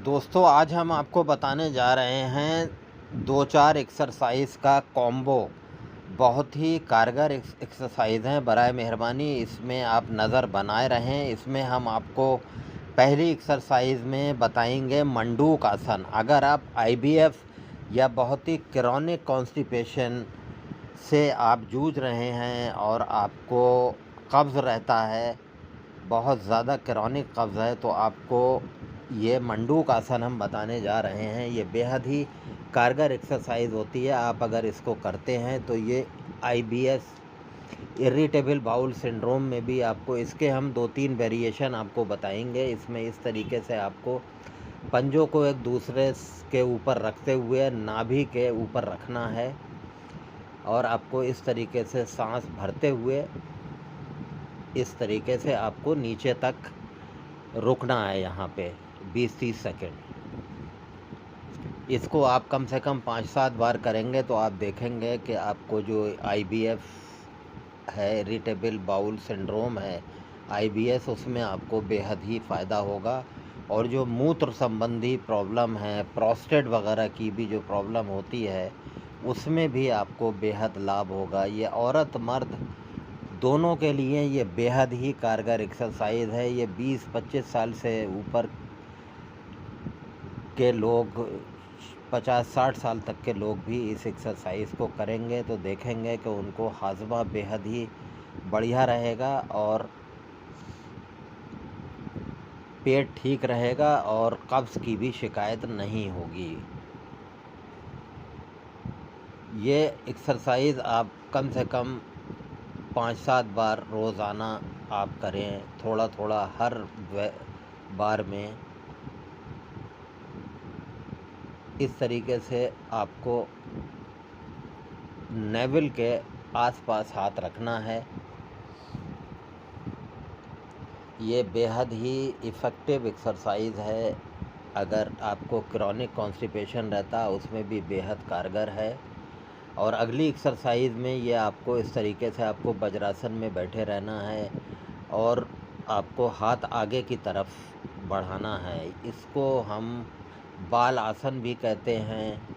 दोस्तों आज हम आपको बताने जा रहे हैं 2-4 एक्सरसाइज का कॉम्बो। बहुत ही कारगर एक्सरसाइज हैं। बराए मेहरबानी इसमें आप नज़र बनाए रहें। इसमें हम आपको पहली एक्सरसाइज में बताएंगे मंडूक आसन। अगर आप आईबीएफ या बहुत ही क्रॉनिक कॉन्स्टिपेशन से आप जूझ रहे हैं और आपको कब्ज़ रहता है, बहुत ज़्यादा क्रॉनिक कब्ज़ है, तो आपको ये मंडूक आसन हम बताने जा रहे हैं। ये बेहद ही कारगर एक्सरसाइज होती है। आप अगर इसको करते हैं तो ये आईबीएस इरिटेबल बाउल सिंड्रोम में भी आपको इसके हम 2-3 वेरिएशन आपको बताएंगे। इसमें इस तरीके से आपको पंजों को एक दूसरे के ऊपर रखते हुए नाभि के ऊपर रखना है और आपको इस तरीके से सांस भरते हुए इस तरीके से आपको नीचे तक रुकना है। यहाँ पे 20-30 सेकेंड। इसको आप कम से कम 5-7 बार करेंगे तो आप देखेंगे कि आपको जो आईबीएफ है, इरिटेबल बाउल सिंड्रोम है, आईबीएस, उसमें आपको बेहद ही फ़ायदा होगा। और जो मूत्र संबंधी प्रॉब्लम है, प्रोस्टेट वगैरह की भी जो प्रॉब्लम होती है, उसमें भी आपको बेहद लाभ होगा। ये औरत मर्द दोनों के लिए ये बेहद ही कारगर एक्सरसाइज है। ये 20-25 साल से ऊपर के लोग, 50-60 साल तक के लोग भी इस एक्सरसाइज को करेंगे तो देखेंगे कि उनको हाजमा बेहद ही बढ़िया रहेगा और पेट ठीक रहेगा और कब्ज़ की भी शिकायत नहीं होगी। ये एक्सरसाइज आप कम से कम 5-7 बार रोज़ाना आप करें, थोड़ा थोड़ा हर बार में। इस तरीके से आपको नेवल के आसपास हाथ रखना है। ये बेहद ही इफ़ेक्टिव एक्सरसाइज है। अगर आपको क्रॉनिक कॉन्स्टिपेशन रहता है उसमें भी बेहद कारगर है। और अगली एक्सरसाइज में ये आपको इस तरीके से आपको वज्रासन में बैठे रहना है और आपको हाथ आगे की तरफ बढ़ाना है। इसको हम बाल आसन भी कहते हैं।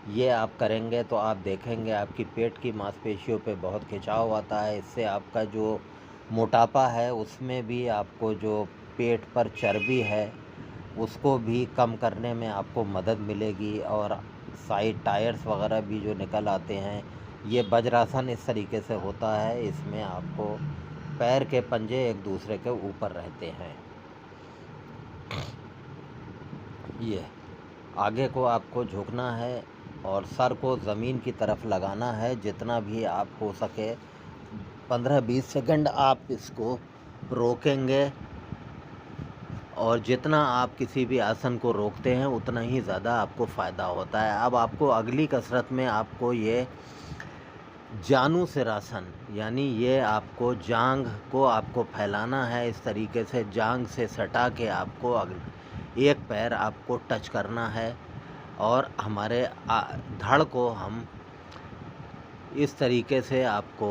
ये आप करेंगे तो आप देखेंगे आपकी पेट की मांसपेशियों पे बहुत खिंचाव आता है। इससे आपका जो मोटापा है उसमें भी, आपको जो पेट पर चर्बी है उसको भी कम करने में आपको मदद मिलेगी। और साइड टायर्स वगैरह भी जो निकल आते हैं, ये वज्रासन इस तरीके से होता है। इसमें आपको पैर के पंजे एक दूसरे के ऊपर रहते हैं। ये आगे को आपको झुकना है और सर को ज़मीन की तरफ लगाना है जितना भी आप हो सके। 15-20 सेकंड आप इसको रोकेंगे और जितना आप किसी भी आसन को रोकते हैं उतना ही ज़्यादा आपको फ़ायदा होता है। अब आपको अगली कसरत में आपको ये जानु सिरासन, यानी ये आपको जांघ को आपको फैलाना है। इस तरीके से जांघ से सटा के आपको एक पैर आपको टच करना है और हमारे धड़ को हम इस तरीके से आपको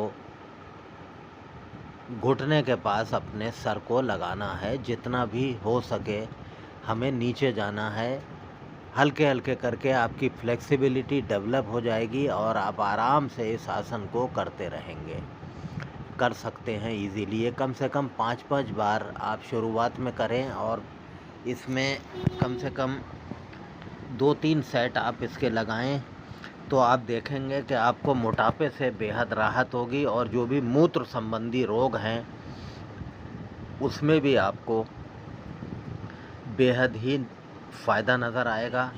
घुटने के पास अपने सर को लगाना है। जितना भी हो सके हमें नीचे जाना है। हल्के हल्के करके आपकी फ्लेक्सिबिलिटी डेवलप हो जाएगी और आप आराम से इस आसन को करते रहेंगे, कर सकते हैं इजीली। ये कम से कम 5-5 बार आप शुरुआत में करें और इसमें कम से कम 2-3 सेट आप इसके लगाएं तो आप देखेंगे कि आपको मोटापे से बेहद राहत होगी। और जो भी मूत्र संबंधी रोग हैं उसमें भी आपको बेहद ही फ़ायदा नज़र आएगा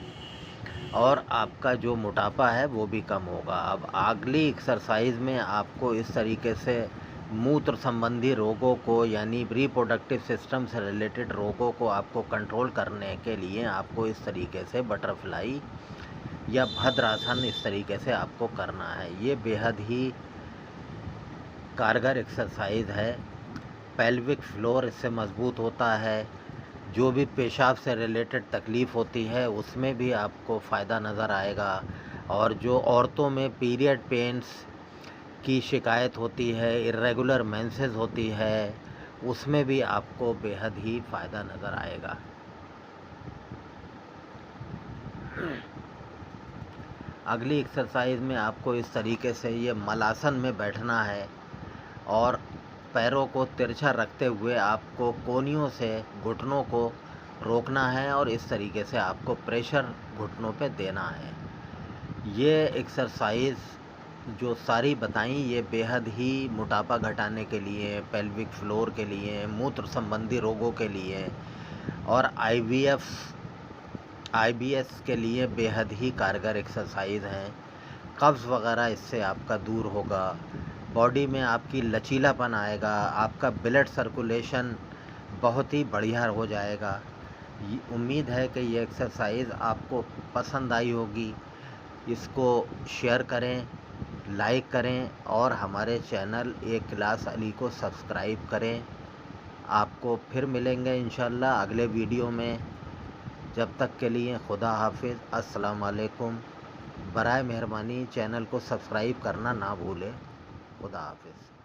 और आपका जो मोटापा है वो भी कम होगा। अब अगली एक्सरसाइज में आपको इस तरीके से मूत्र संबंधी रोगों को, यानी रिप्रोडक्टिव सिस्टम से रिलेटेड रोगों को आपको कंट्रोल करने के लिए आपको इस तरीके से बटरफ्लाई या भद्रासन इस तरीके से आपको करना है। ये बेहद ही कारगर एक्सरसाइज है। पेल्विक फ्लोर इससे मजबूत होता है। जो भी पेशाब से रिलेटेड तकलीफ़ होती है उसमें भी आपको फ़ायदा नज़र आएगा। और जो औरतों में पीरियड पेन्स की शिकायत होती है, इर्रेगुलर मेंसेस होती है, उसमें भी आपको बेहद ही फ़ायदा नज़र आएगा। अगली एक्सरसाइज में आपको इस तरीके से ये मलासन में बैठना है और पैरों को तिरछा रखते हुए आपको कोहनियों से घुटनों को रोकना है और इस तरीके से आपको प्रेशर घुटनों पे देना है। ये एक्सरसाइज जो सारी बताई ये बेहद ही मोटापा घटाने के लिए, पेल्विक फ्लोर के लिए, मूत्र संबंधी रोगों के लिए और आईबीएस के लिए बेहद ही कारगर एक्सरसाइज हैं। कब्ज़ वगैरह इससे आपका दूर होगा, बॉडी में आपकी लचीलापन आएगा, आपका ब्लड सर्कुलेशन बहुत ही बढ़िया हो जाएगा। उम्मीद है कि ये एक्सरसाइज आपको पसंद आई होगी। इसको शेयर करें, लाइक करें और हमारे चैनल ए क्लास अली को सब्सक्राइब करें। आपको फिर मिलेंगे इंशाल्लाह अगले वीडियो में। जब तक के लिए खुदा हाफिज़, अस्सलाम वालेकुम। बराए मेहरबानी चैनल को सब्सक्राइब करना ना भूलें। खुदा हाफिज़।